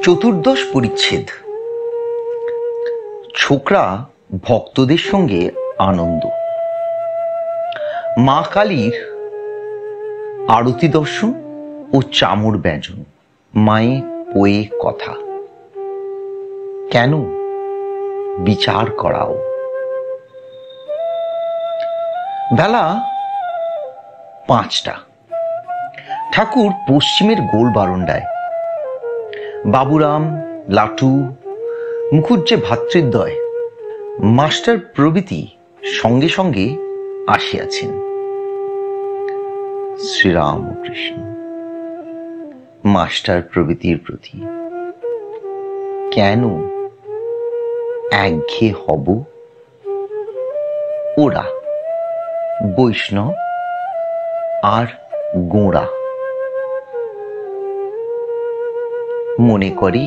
চতুর্দশ পরিচ্ছেদ। ছোকরা ভক্তদের সঙ্গে আনন্দ। মা কালীর আরতি দর্শন ও চামর ব্যঞ্জন। মায়ে পোয়ে কথা। কেন বিচার করাও। বেলা 5টা। ঠাকুর পশ্চিমের গোল বারান্দায়। বাবুরাম, লাটু, মুখুজ্জে ভ্রাতৃদ্বয়, মাস্টার প্রভৃতি সঙ্গে সঙ্গে আসিয়াছেন। শ্রীরামকৃষ্ণ মাস্টার প্রভৃতির প্রতি কেন একঘেয়ে হব? ওরা বৈষ্ণব আর গোঁড়া। মনে করে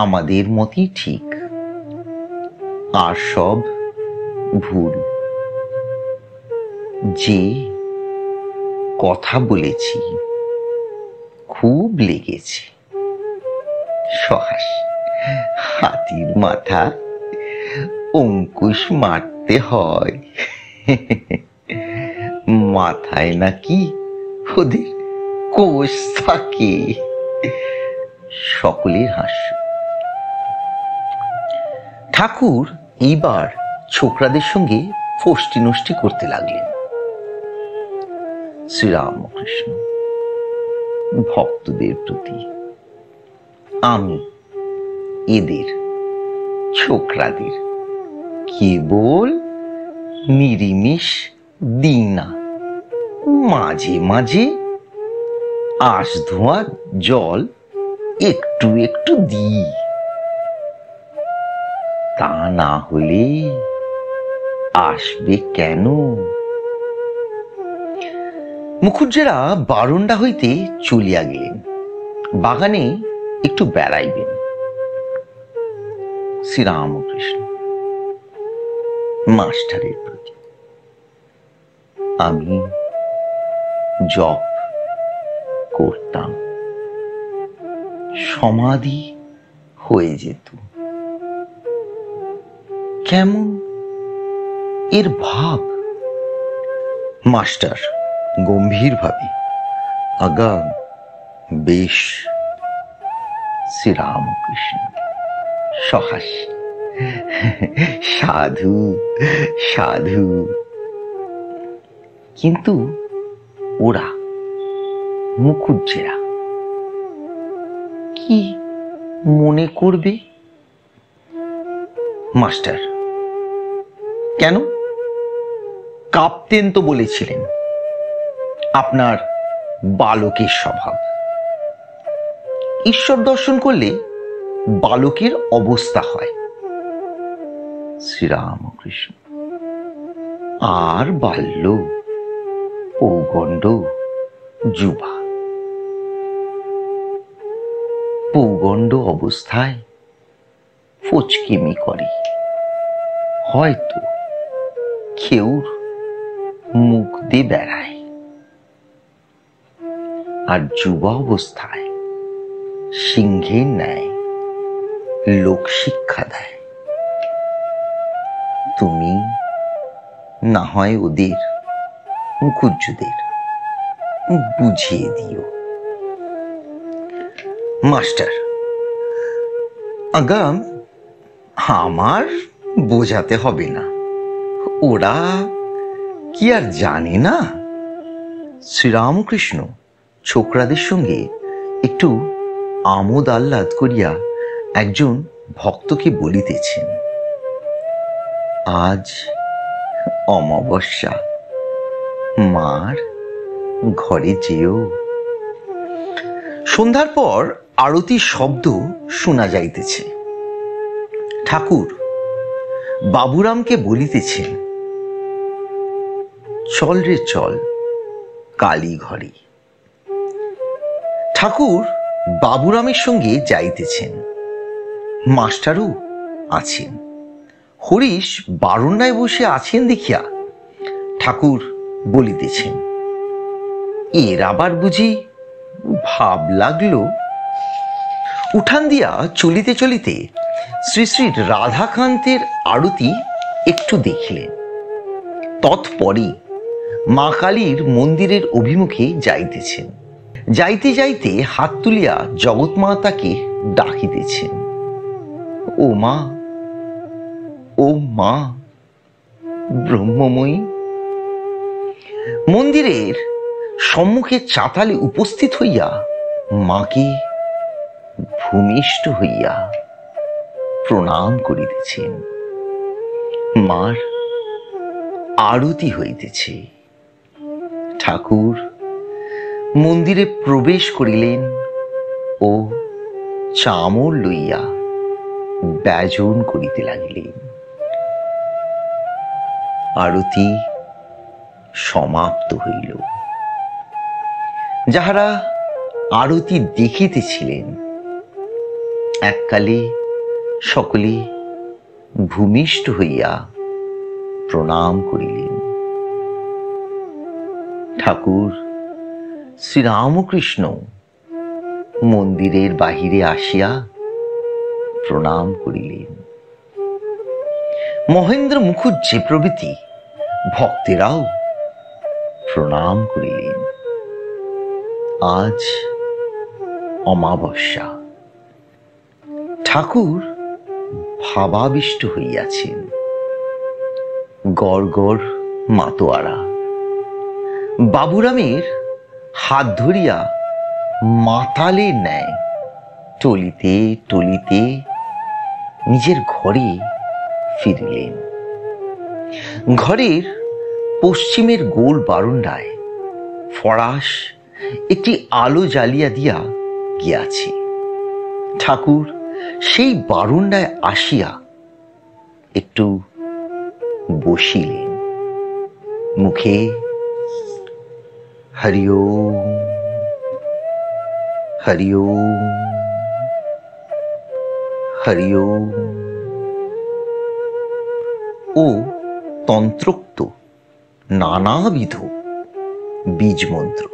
আমাদের মতই ঠিক, আর সব ভুল। যে কথা বলেছি খুব লেগেছে। সহাস হাতির মাথা অঙ্কুশ মারতে হয়। মাথায় নাকি ওদের কোষ থাকে। সকলের হাস্য। ঠাকুর এইবার ছোকরাদের সঙ্গে ফষ্টি নষ্টি করতে লাগলেন। শ্রীরামকৃষ্ণ ভক্তদের প্রতি আমি এদের ছোকরাদের কেবল নিরিমিষ দিই না, মাঝে মাঝে আঁশ ধোয়া জল একটু একটু দিই। তা না হলে আসবে কেন? মুখুজ্জেরা বারান্দা হইতে চলিয়া গেলেন। বাগানে একটু বেড়াইবেন। শ্রীরামকৃষ্ণ মাস্টারের প্রতি আমি জপ করতাম, সমাধি হয়ে যেত। কেমন এর ভাব? মাস্টার গম্ভীর ভাবে আগা বেশ। শ্রীরামকৃষ্ণ সহাস সাধু সাধু। কিন্তু ওরা মুখুজ্জেরা কি মনে করবে? মাস্টার কেন কাঁপতেন তো বলেছিলেন। আপনার বালকের স্বভাব। ঈশ্বর দর্শন করলে বালকের অবস্থা হয়। শ্রীরামকৃষ্ণ আর বাল্য, পৌগণ্ড, যুবা। পৌগণ্ড অবস্থায় ফচকেমি করে, হয়তো কেউর মুখ দিয়ে বেড়ায়। আর যুবা অবস্থায় সিংহের ন্যায় লোক শিক্ষা দেয়। তুমি না হয় ওদের মুখুজ্জুদের বুঝিয়ে দিও। মাস্টার আগাম আমার বোঝাতে হবে না, ওরা কি আর জানে না? শ্রীরামকৃষ্ণ ছোকরাদের সঙ্গে একটু আমোদ আহ্লাদ করিয়া একজন ভক্তকে বলিতেছেন, আজ অমাবস্যা, মার ঘরে যেও। সন্ধ্যার পর আরতির শব্দ শোনা যাইতেছে। ঠাকুর বাবুরামকে বলিতেছেন, চল রে চল কালী ঘরে। ঠাকুর বাবুরামের সঙ্গে যাইতেছেন। মাস্টারও আছেন। হরিশ বারান্দায় বসে আছেন দেখিয়া ঠাকুর বলিতেছেন, এর আবার বুঝি ভাব লাগলো। উঠান দিয়া চলিতে চলিতে শ্রী শ্রী রাধাকান্তের আরতি একটু দেখিলেন। তৎপরই মা কালীর মন্দিরের অভিমুখে যাইতেছেন। যাইতে যাইতে হাত তুলিয়া জগৎমাতাকে ডাকিতেছেন, ও মা, ও মা ব্রহ্মময়ী। মন্দিরের সম্মুখে চাতালে উপস্থিত হইয়া মাকে ভূমিষ্ঠ হইয়া প্রণাম করিতেছেন। মার আরতি হইতেছে। ঠাকুর মন্দিরে প্রবেশ করিলেন ও চামর লইয়া ব্যজন করিতে লাগিলেন। আরতি সমাপ্ত হইল। যাহারা আরতি দেখিতেছিলেন এককালে সকলে ভূমিষ্ঠ হইয়া প্রণাম করিলেন। ঠাকুর শ্রীরামকৃষ্ণ মন্দিরের বাহিরে আসিয়া প্রণাম করিলেন। মহেন্দ্র মুখুজ্জে প্রভৃতি ভক্তেরাও প্রণাম করিলেন। আজ অমাবস্যা। ঠাকুর ভাবাবিষ্ট হইয়াছেন। গড় গড় মাতোয়ারা বাবুরামের হাত ধরিয়া মাতালের ন্যায় টলিতে টলিতে নিজের ঘরে ফিরিলেন। ঘরের পশ্চিমের গোল বারান্দায় ফরাস একটি আলো জ্বালিয়া দিয়া গিয়াছে। ঠাকুর সেই বারান্দায় আসিয়া একটু বসিলেন। মুখে হরি ওম হরি ওম হরি ওম ও তন্ত্রোক্ত নানাবিধ বীজ মন্ত্র।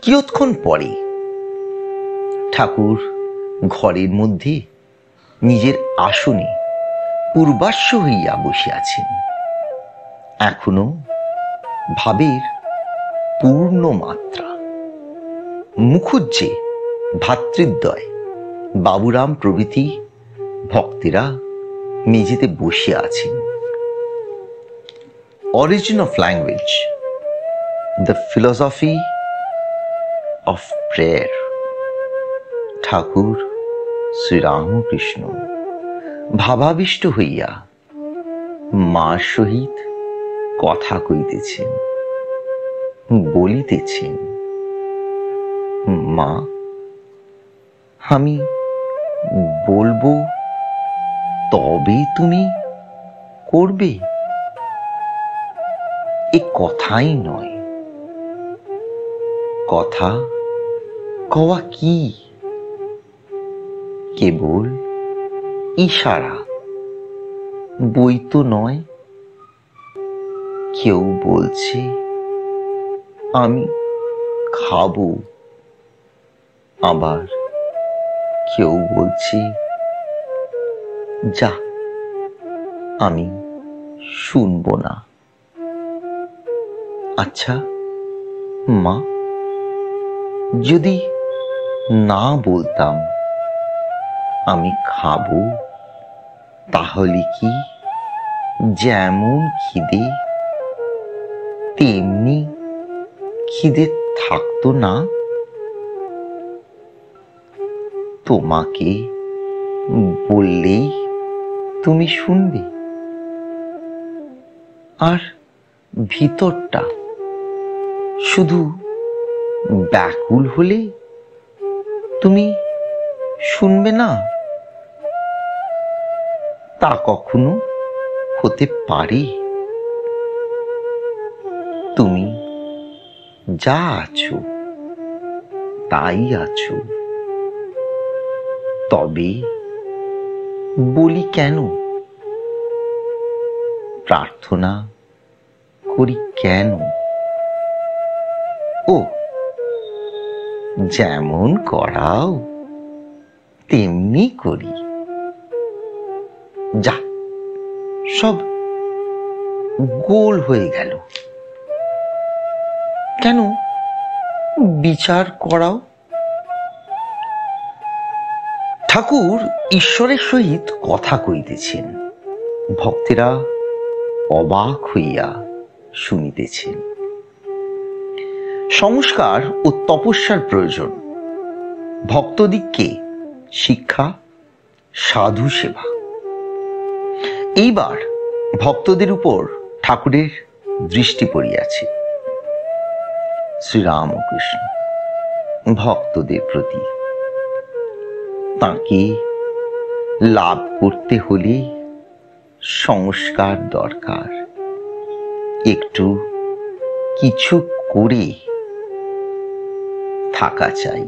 কিয়ৎক্ষণ পরে ঠাকুর ঘরের মধ্যে নিজের আসনে পূর্বাশ্ব হইয়া বসিয়াছেন। এখনো ভাবের পূর্ণ মাত্রা। মুখুজ্জে ভাতৃদ্বয় বাবুরাম প্রভৃতি ভক্তেরা মেঝেতে বসিয়া আছেন। Origin of language, the philosophy of prayer. ঠাকুর শ্রীরামকৃষ্ণ ভাবাবিষ্ট হইয়া মার সহিত কথা কইতেছেন, বলিতেছেন, মা, আমি বলবো তবে তুমি করবে? এ কথাই নয়। কথা কওয়া কি? কেবল ইশারা, বই তো নয়। কেউ বলছে আমি খাবো, আবার কেউ বলছে যা, আমি শুনবো না। আচ্ছা মা, যদি না বলতাম আমি খাবো, তাহলে কি যেমন খিদে তেমনি খিদে থাকতো না? তোমাকে বললেই তুমি শুনবে, আর ভিতরটা শুধু ব্যাকুল হলে তুমি শুনবে না? তা কখনো হতে পারে? তুমি যা আছো তাই আছো, তবে বলি কেন, প্রার্থনা করি কেন? ও যেমন করাও তেমনি করি। যা, সব গোল হয়ে গেল। কেন বিচার করাও? ঠাকুর ঈশ্বরের সহিত কথা কইতেছেন, ভক্তেরা অবাক হইয়া শুনিতেছেন। সংস্কার ও তপস্যার প্রয়োজন, ভক্তদিগকে শিক্ষা, সাধু সেবা। এইবার ভক্তদের উপর ঠাকুরের দৃষ্টি পড়িয়াছে। শ্রীরামকৃষ্ণ ভক্তদের প্রতি, তাকে লাভ করতে হলে সংস্কার দরকার। একটু কিছু করে থাকা চাই।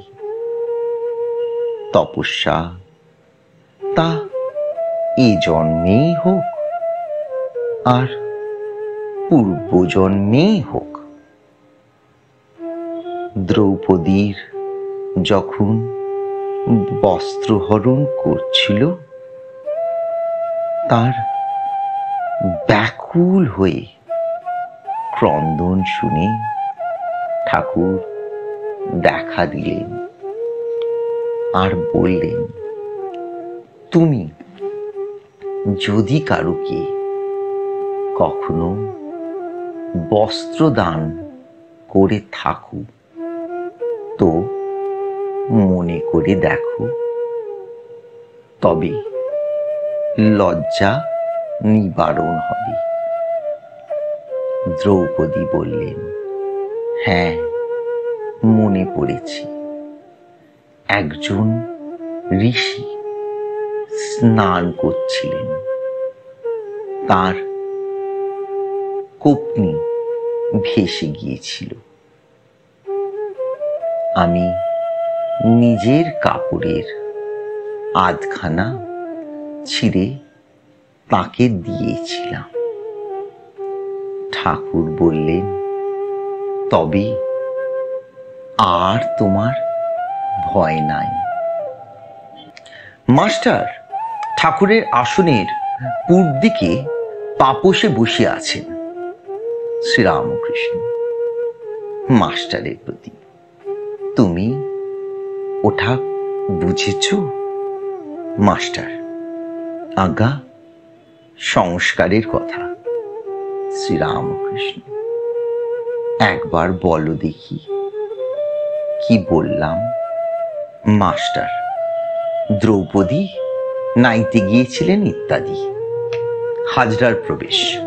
তপস্যা তা এ জন্মেই হোক আর পূর্বজন্মেই হোক। দ্রৌপদীর যখন বস্ত্রহরণ করছিল, তার ব্যাকুল হয়ে ক্রন্দন শুনে ঠাকুর দেখা দিলেন আর বললেন, তুমি যদি কারুকে কখনো বস্ত্র দান করে থাকো তো মনে করে দেখো, তবে লজ্জা নিবারণ হবে। দ্রৌপদী বললেন, হ্যাঁ, মনে পড়েছে। একজন ঋষি স্নান করছিলেন, তার কপনি ভেসে গিয়েছিল। আমি নিজের কাপড়ের আধখানা ছিঁড়ে তাকে দিয়েছিলাম। ঠাকুর বললেন, তবে আর তোমার ভয় নাই। মাস্টার ঠাকুরের আসনের পূর্ব দিকে পাপোশে বসে আছেন। শ্রীরামকৃষ্ণ মাস্টারের প্রতি, তুমি ওঠা বুঝেছ? মাস্টার, আজ্ঞা, সংস্কারের কথা। শ্রীরামকৃষ্ণ, একবার বলো দেখি কি বললাম? মাস্টার, দ্রৌপদী নাইতে গিয়েছিলেন ইত্যাদি। হাজরার প্রবেশ।